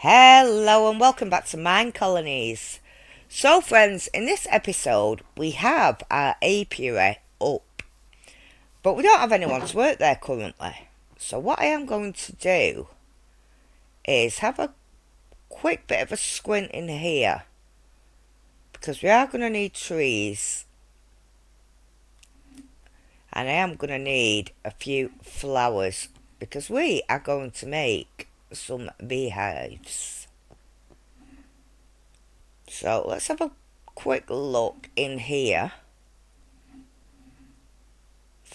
Hello and welcome back to Minecolonies. So friends, in this episode we have our apiary up, but we don't have anyone to work there currently. So what I am going to do is have a quick bit of a squint in here, because we are going to need trees and I am going to need a few flowers, because we are going to make some beehives. So let's have a quick look in here.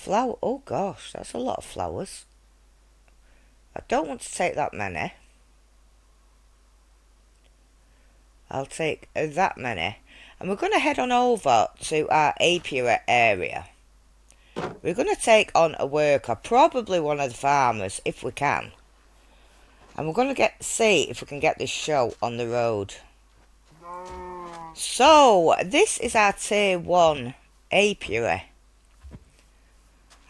Oh gosh, that's a lot of flowers. I don't want to take that many. I'll take that many. And we're going to head on over to our apiary area. We're going to take on a worker, probably one of the farmers, if we can. And we're going to see if we can get this show on the road. So, this is our tier 1 apiary.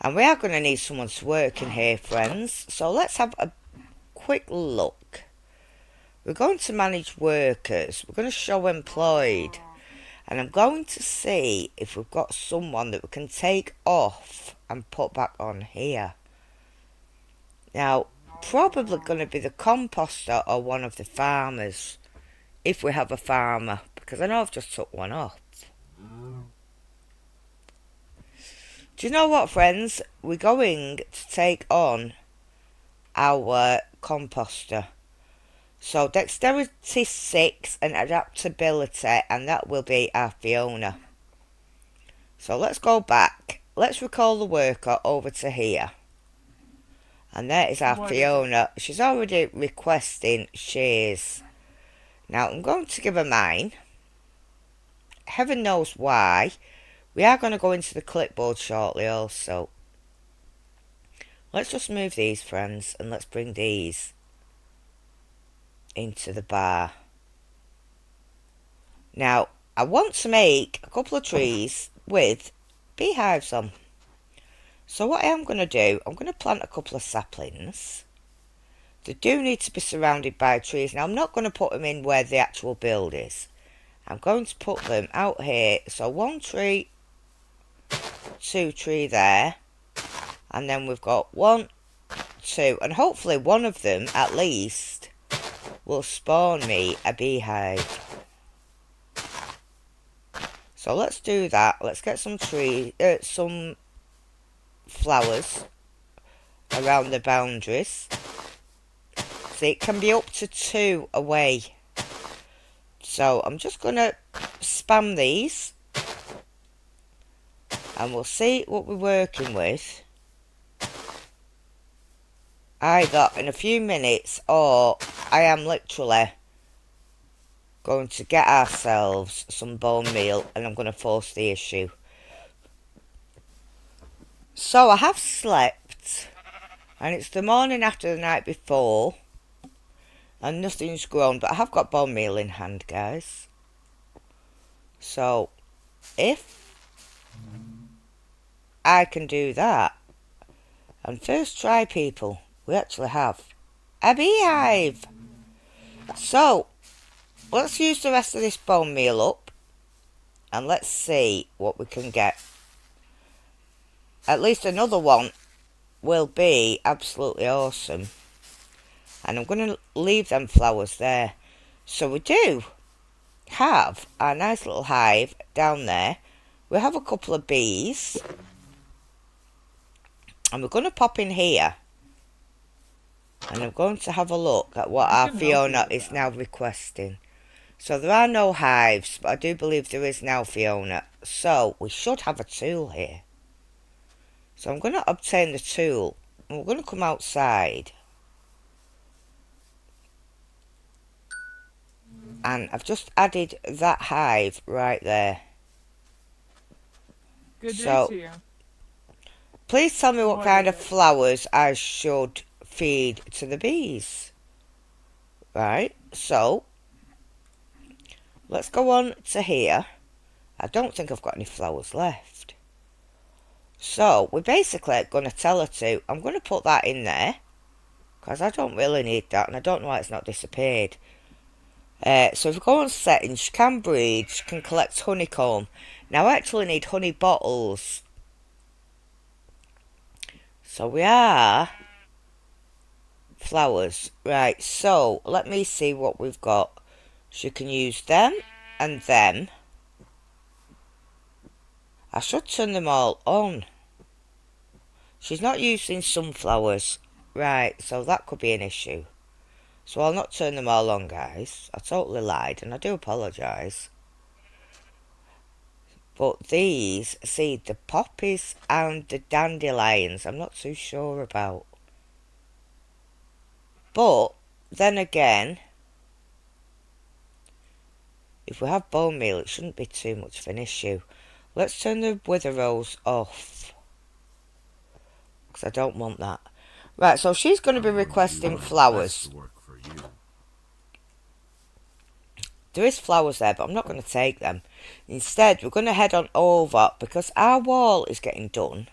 And we are going to need someone to work in here, friends. So let's have a quick look. We're going to manage workers. We're going to show employed. And I'm going to see if we've got someone that we can take off and put back on here. Now, probably going to be the composter or one of the farmers, if we have a farmer, because I know I've just took one off. Do you know what, friends? We're going to take on our composter. So dexterity 6 and adaptability, and that will be our Fiona. So let's go back. Let's recall the worker over to here. And there is our Fiona. She's already requesting shares. Now I'm going to give her mine. Heaven knows why. We are going to go into the clipboard shortly also. Let's just move these, friends, and let's bring these into the bar. Now, I want to make a couple of trees with beehives on. So what I am going to do, I'm going to plant a couple of saplings. They do need to be surrounded by trees. Now, I'm not going to put them in where the actual build is. I'm going to put them out here. So 1 tree, 2 tree there. And then we've got 1, 2. And hopefully one of them, at least, will spawn me a beehive. So let's do that. Let's get some some flowers around the boundaries. See, it can be up to 2 away. So I'm just going to spam these. And we'll see what we're working with. Either in a few minutes, or I am literally going to get ourselves some bone meal and I'm going to force the issue. So I have slept, and it's the morning after the night before, and nothing's grown, but I have got bone meal in hand, guys. So if I can do that, and first try, people, we actually have a beehive. So let's use the rest of this bone meal up, and let's see what we can get. At least another one will be absolutely awesome. And I'm going to leave them flowers there. So we do have our nice little hive down there. We have a couple of bees. And we're going to pop in here. And I'm going to have a look at what our Fiona is now requesting. So there are no hives, but I do believe there is now Fiona. So we should have a tool here. So I'm going to obtain the tool. And we're going to come outside. And I've just added that hive right there. Good day to you. Please tell me what kind of flowers I should feed to the bees. Right, so let's go on to here. I don't think I've got any flowers left. So we're basically going to tell her to, I'm going to put that in there. because I don't really need that, and I don't know why it's not disappeared. So if we go on settings, she can breed, she can collect honeycomb. Now I actually need honey bottles. So we are flowers. Right, so let me see what we've got. She can use them and them. I should turn them all on. She's not using sunflowers. Right, so that could be an issue. So I'll not turn them all on, guys. I totally lied, and I do apologise. But these, see, the poppies and the dandelions, I'm not too sure about. But, then again, if we have bone meal, it shouldn't be too much of an issue. Let's turn the wither rose off, because I don't want that. Right, so she's going to be requesting flowers. There is flowers there, but I'm not going to take them. Instead, we're going to head on over, because our wall is getting done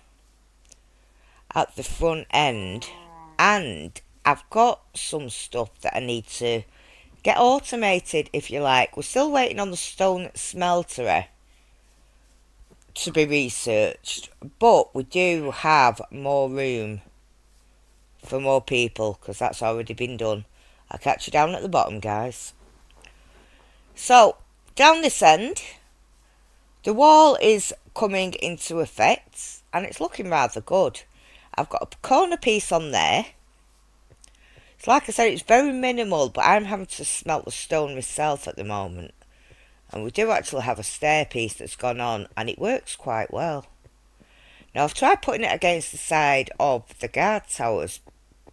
at the front end, and I've got some stuff that I need to get automated, if you like. We're still waiting on the stone smelterer to be researched, but we do have more room for more people, because that's already been done. I'll catch you down at the bottom, guys. So, down this end, the wall is coming into effect, and it's looking rather good. I've got a corner piece on there. It's like I said, it's very minimal, but I'm having to smelt the stone myself at the moment. And we do actually have a stair piece that's gone on, and it works quite well. Now, I've tried putting it against the side of the guard towers,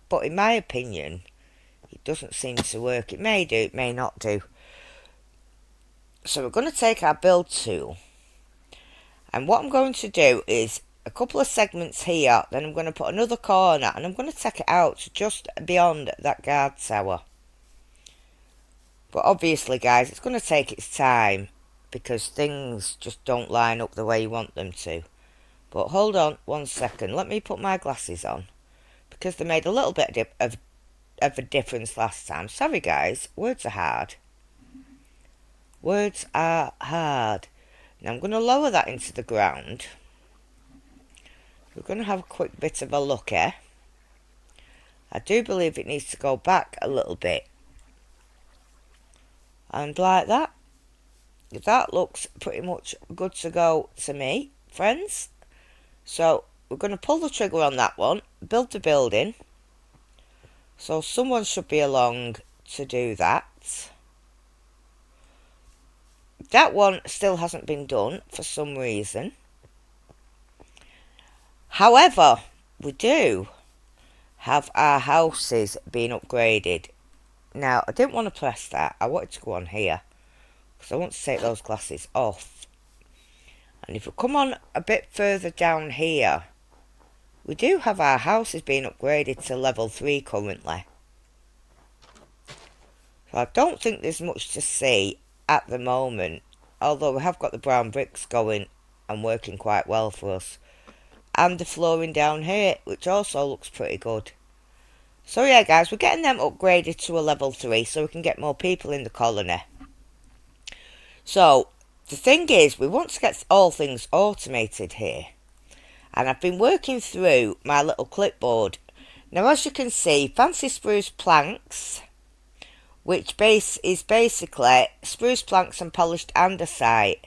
but in my opinion, it doesn't seem to work. It may do, it may not do. So we're going to take our build tool, and what I'm going to do is a couple of segments here, then I'm going to put another corner, and I'm going to take it out to just beyond that guard tower. But obviously, guys, it's going to take its time, because things just don't line up the way you want them to. But hold on 1 second, let me put my glasses on, because they made a little bit of a difference last time. Sorry guys, words are hard. Words are hard. Now I'm going to lower that into the ground. We're going to have a quick bit of a look here. I do believe it needs to go back a little bit. And like that. That looks pretty much good to go to me, friends. So we're going to pull the trigger on that one. Build the building. So someone should be along to do that. That one still hasn't been done for some reason. However, we do have our houses being upgraded. Now, I didn't want to press that. I wanted to go on here, because I want to take those glasses off. And if we come on a bit further down here, we do have our houses being upgraded to level 3 currently. So I don't think there's much to see at the moment, although we have got the brown bricks going and working quite well for us. And the flooring down here, which also looks pretty good. So yeah guys, we're getting them upgraded to a level 3 so we can get more people in the colony. So, the thing is, we want to get all things automated here. And I've been working through my little clipboard. Now as you can see, fancy spruce planks, which is basically spruce planks and polished andesite.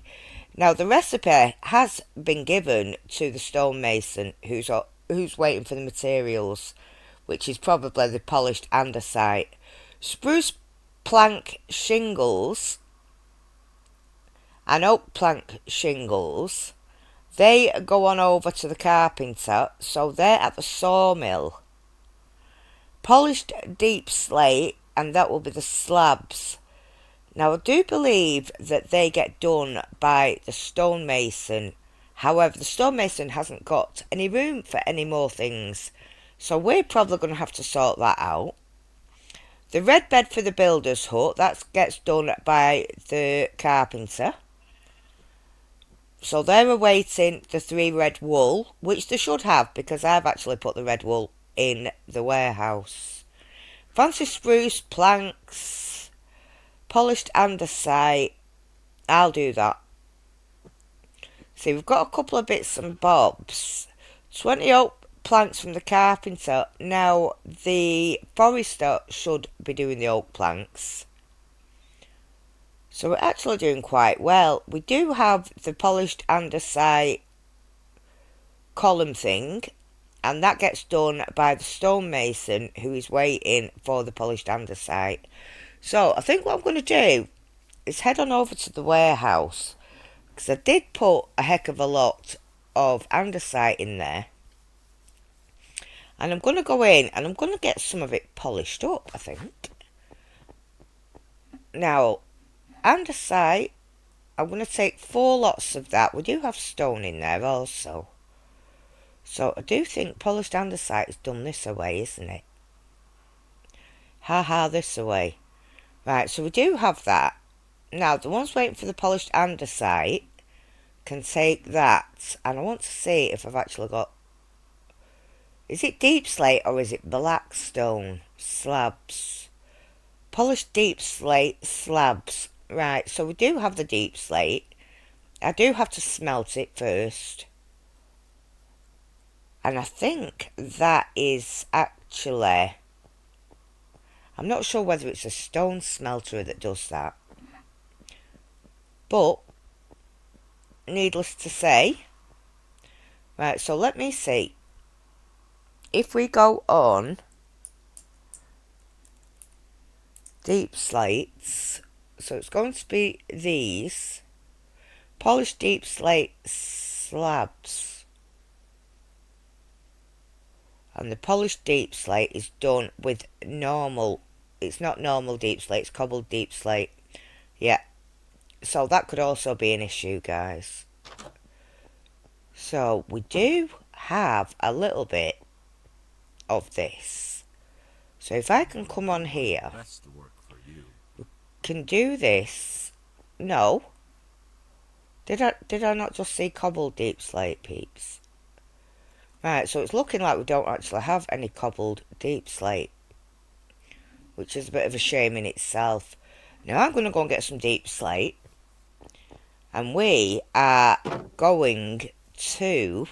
Now the recipe has been given to the stonemason who's waiting for the materials, which is probably the polished andesite. Spruce plank shingles and oak plank shingles, they go on over to the carpenter, so they're at the sawmill. Polished deep slate, and that will be the slabs. Now I do believe that they get done by the stonemason. However, the stonemason hasn't got any room for any more things, so we're probably going to have to sort that out. The red bed for the builder's hut, that gets done by the carpenter. So they're awaiting the 3 red wool, which they should have, because I've actually put the red wool in the warehouse. Fancy spruce planks, polished andesite. I'll do that. See, we've got a couple of bits and bobs. 20 oak planks from the carpenter. Now, the forester should be doing the oak planks. So we're actually doing quite well. We do have the polished andesite column thing, and that gets done by the stonemason who is waiting for the polished andesite. So I think what I'm going to do is head on over to the warehouse, because I did put a heck of a lot of andesite in there, and I'm going to go in and I'm going to get some of it polished up, I think. Now, andesite, I'm going to take 4 lots of that. We do have stone in there also. So I do think polished andesite is done this away, isn't it? Ha, this away. Right, so we do have that. Now, the ones waiting for the polished andesite can take that. And I want to see if I've actually got... Is it deep slate or is it black stone slabs? Polished deep slate slabs. Right, so we do have the deep slate. I do have to smelt it first. And I think that is actually... I'm not sure whether it's a stone smelter that does that. But, needless to say... Right, so let me see. If we go on... Deep slates... So it's going to be these. Polished deep slate slabs. And the polished deep slate is done with normal. It's not normal deep slate, it's cobbled deep slate. Yeah. So that could also be an issue, guys. So we do have a little bit of this. So if I can come on here. That's the work for you. We can do this. No. Did I not just see cobbled deep slate, peeps? Right, so it's looking like we don't actually have any cobbled deep slate, which is a bit of a shame in itself. Now I'm going to go and get some deep slate, and we are going to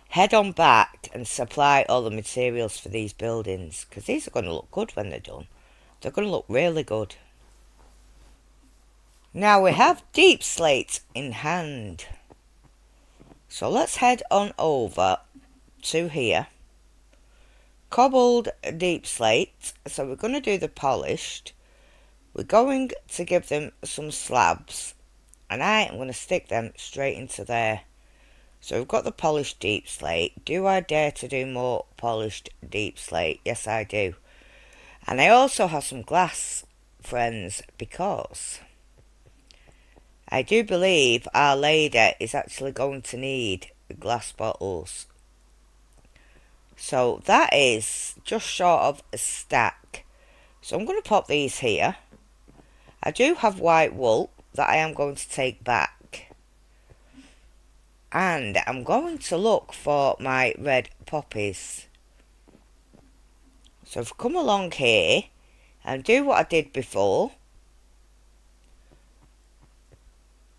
head on back and supply all the materials for these buildings, because these are going to look good when they're done. They're going to look really good. Now we have deep slate in hand. So let's head on over to here. Cobbled deep slate. So we're going to do the polished. We're going to give them some slabs. And I am going to stick them straight into there. So we've got the polished deep slate. Do I dare to do more polished deep slate? Yes, I do. And I also have some glass, friends, because... I do believe Our Lady is actually going to need glass bottles. So that is just short of a stack. So I'm going to pop these here. I do have white wool that I am going to take back. And I'm going to look for my red poppies. So if I come along here and do what I did before.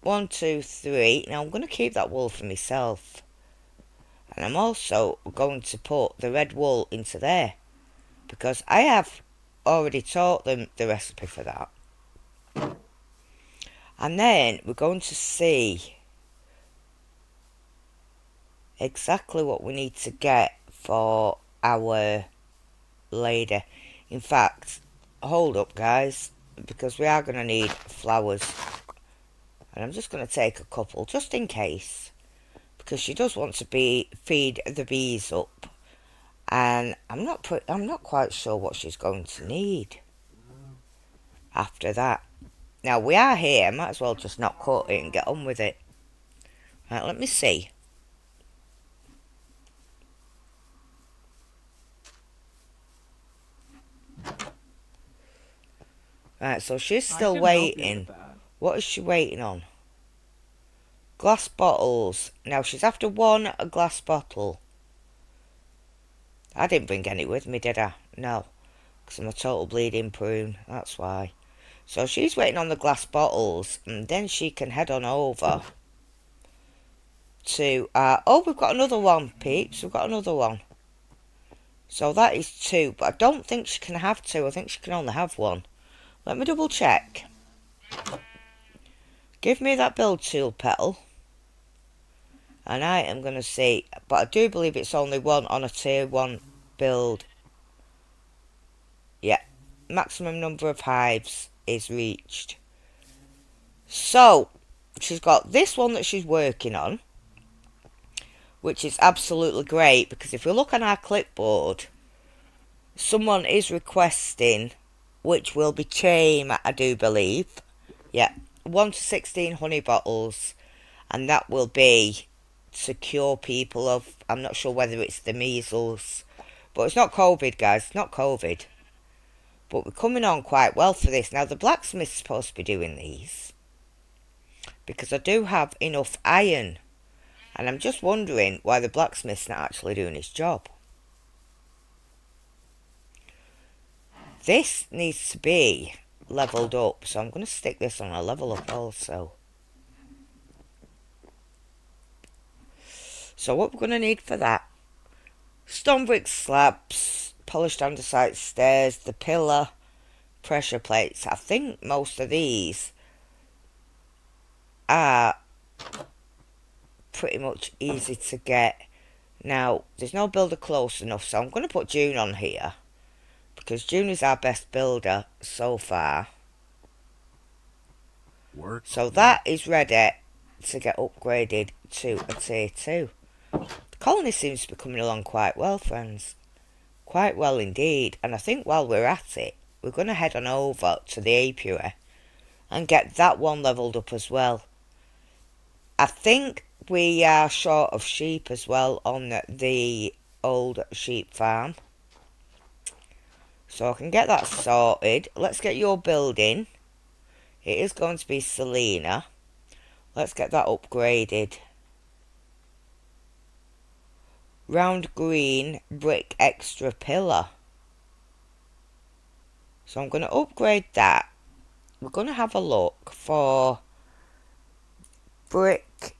1, 2, 3. Now I'm going to keep that wool for myself. And I'm also going to put the red wool into there, because I have already taught them the recipe for that. And then we're going to see exactly what we need to get for Our Lady. In fact, hold up, guys, because we are going to need flowers. And I'm just going to take a couple, just in case. Because she does want to feed the bees up. And I'm not quite sure what she's going to need after that. Now, we are here. I might as well just not cut it and get on with it. Right, let me see. Right, so she's still waiting. What is she waiting on? Glass bottles. Now, she's after 1 glass bottle. I didn't bring any with me, did I? No, because I'm a total bleeding prune, that's why. So she's waiting on the glass bottles, and then she can head on over to... oh, we've got another one, peeps. We've got another one. So that is 2, but I don't think she can have 2. I think she can only have 1. Let me double check. Give me that build tool petal. And I am going to see, but I do believe it's only 1 on a tier 1 build. Yeah, maximum number of hives is reached. So, she's got this one that she's working on, which is absolutely great, because if we look on our clipboard, someone is requesting, which will be Chaim, I do believe. Yeah, 1 to 16 honey bottles, and that will be to cure people of, I'm not sure whether it's the measles, but it's not COVID, guys, it's not COVID. But we're coming on quite well for this. Now, the blacksmith's supposed to be doing these, because I do have enough iron, and I'm just wondering why the blacksmith's not actually doing his job. This needs to be levelled up, so I'm going to stick this on a level up also. So what we're going to need for that: stone brick slabs, polished andesite stairs, the pillar, pressure plates. I think most of these are pretty much easy to get. Now, there's no builder close enough, so I'm going to put June on here, because June is our best builder so far. So that is ready to get upgraded to a tier 2. The colony seems to be coming along quite well, friends. Quite well indeed. And I think while we're at it, we're going to head on over to the apiary and get that one levelled up as well. I think we are short of sheep as well on the old sheep farm. So I can get that sorted. Let's get your building. It is going to be Selena. Let's get that upgraded. Round green brick extra pillar. So I'm going to upgrade that. We're going to have a look for brick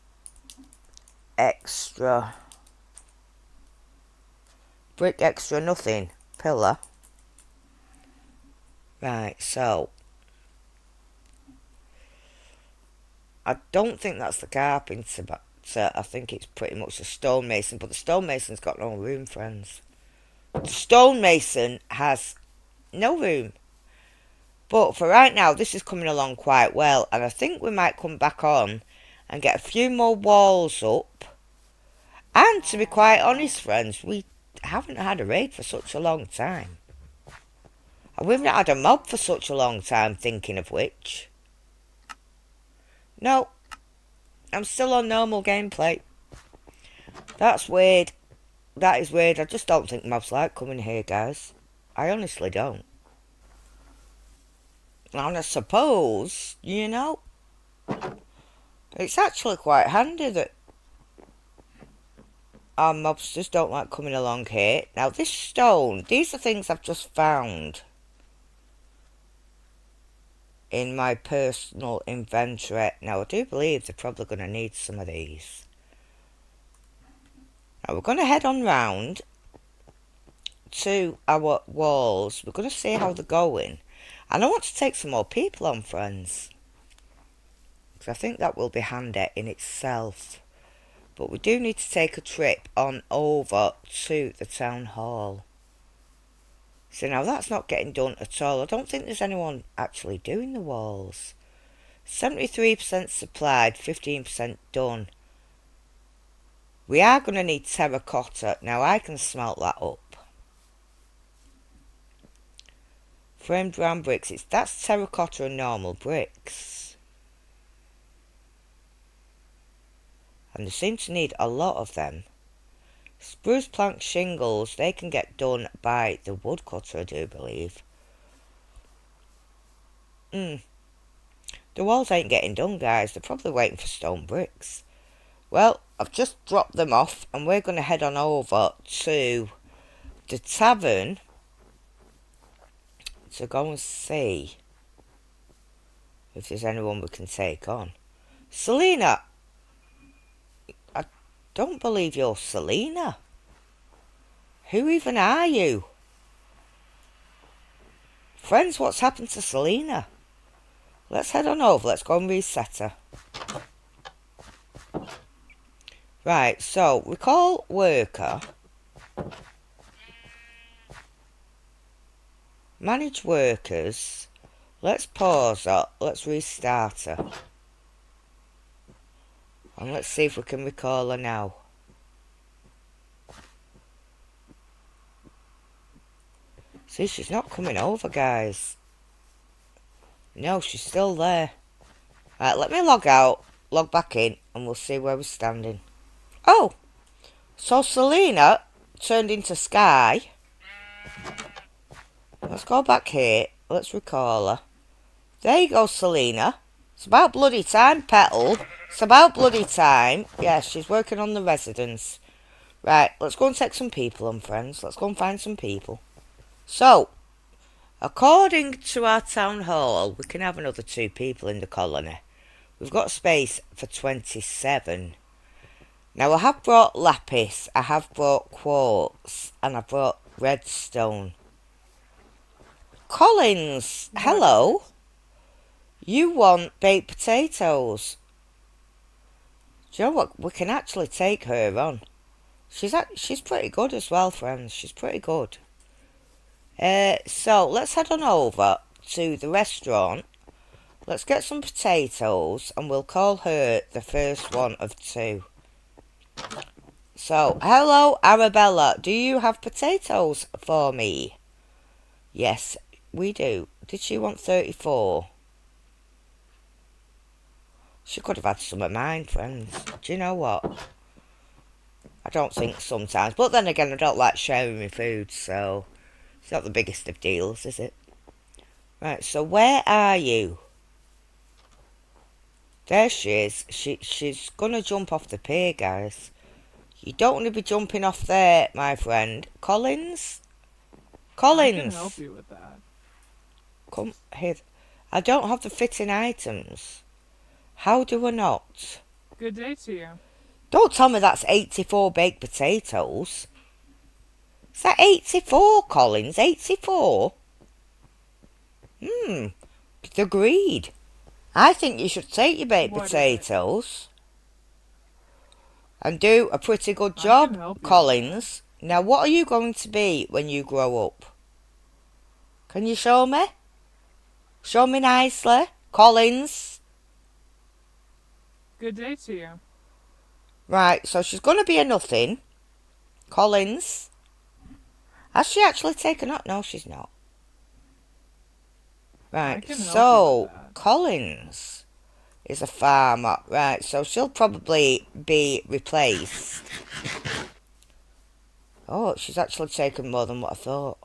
extra nothing pillar. Right, so I don't think that's the carpenter, but I think it's pretty much the stonemason, but the stonemason's got no room, friends. The stonemason has no room. But for right now, this is coming along quite well, and I think we might come back on and get a few more walls up. And to be quite honest, friends, we haven't had a raid for such a long time. And we've not had a mob for such a long time, thinking of which. No, I'm still on normal gameplay. That's weird. That is weird. I just don't think mobs like coming here, guys. I honestly don't. And I suppose, you know, it's actually quite handy that our mobsters don't like coming along here. Now, this stone, these are things I've just found in my personal inventory. Now, I do believe they're probably going to need some of these. Now, we're going to head on round to our walls. We're going to see how they're going. And I want to take some more people on, friends, because I think that will be handy in itself. But we do need to take a trip on over to the town hall. So now that's not getting done at all. I don't think there's anyone actually doing the walls. 73% supplied, 15% done. We are going to need terracotta. Now I can smelt that up. Framed round bricks. That's terracotta and normal bricks. And they seem to need a lot of them. Spruce plank shingles, they can get done by the woodcutter, I do believe. The walls ain't getting done, guys. They're probably waiting for stone bricks. Well, I've just dropped them off, and we're going to head on over to the tavern to go and see if there's anyone we can take on. Selena! I don't believe you're Selena. Who even are you? Friends, what's happened to Selena? Let's head on over. Let's go and reset her. Right, so we call worker. Manage workers. Let's pause her. Let's restart her. And let's see if we can recall her now. See, she's not coming over, guys. No, she's still there. Right, let me log out, log back in, and we'll see where we're standing. Oh, so Selena turned into Sky. Let's go back here. Let's recall her. There you go, Selena. It's about bloody time, Petal. It's about bloody time. Yeah, she's working on the residence. Right, let's go and take some people on, friends. Let's go and find some people. So, according to our town hall, we can have another 2 people in the colony. We've got space for 27. Now, I have brought lapis, I have brought quartz, and I've brought redstone. Collins, hello. You want baked potatoes. Do you know what? We can actually take her on. She's pretty good as well, friends. She's pretty good. So, let's head on over to the restaurant. Let's get some potatoes, and we'll call her the first one of 2. So, hello, Arabella. Do you have potatoes for me? Yes, we do. Did she want 34? She could have had some of mine, friends. Do you know what? I don't think sometimes. But then again, I don't like sharing my food, so it's not the biggest of deals, is it? Right, so where are you? There she is. She's gonna jump off the pier, guys. You don't want to be jumping off there, my friend. Collins? Collins! I can help you with that. Come here. I don't have the fitting items. How do I not? Good day to you. Don't tell me that's 84 baked potatoes. Is that 84, Collins? 84? The greed. I think you should take your baked potatoes and do a pretty good job, Collins. Now, what are you going to be when you grow up? Can you show me? Show me nicely, Collins. Good day to you. Right, so she's going to be a nothing. Collins. Has she actually taken up? No, she's not. Right, so Collins is a farmer. Right, so she'll probably be replaced. Oh, she's actually taken more than what I thought.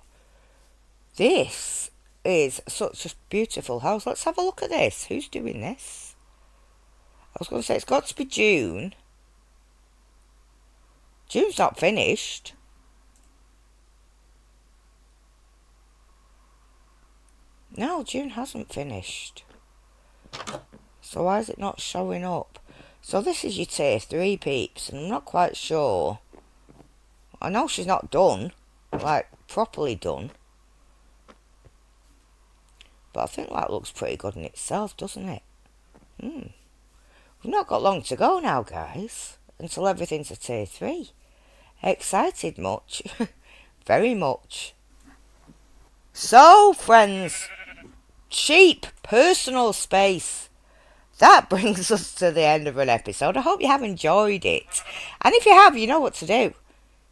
This is such a beautiful house. Let's have a look at this. Who's doing this? I was going to say it's got to be June. June's not finished. No, June hasn't finished. So why is it not showing up? So this is your tier 3, peeps, and I'm not quite sure. I know she's not done, like properly done. But I think that looks pretty good in itself, doesn't it? We've not got long to go now, guys, until everything's a tier 3. Excited much? Very much. So, friends, cheap personal space. That brings us to the end of an episode. I hope you have enjoyed it. And if you have, you know what to do.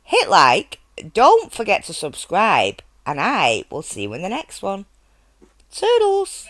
Hit like, don't forget to subscribe, and I will see you in the next one. Toodles!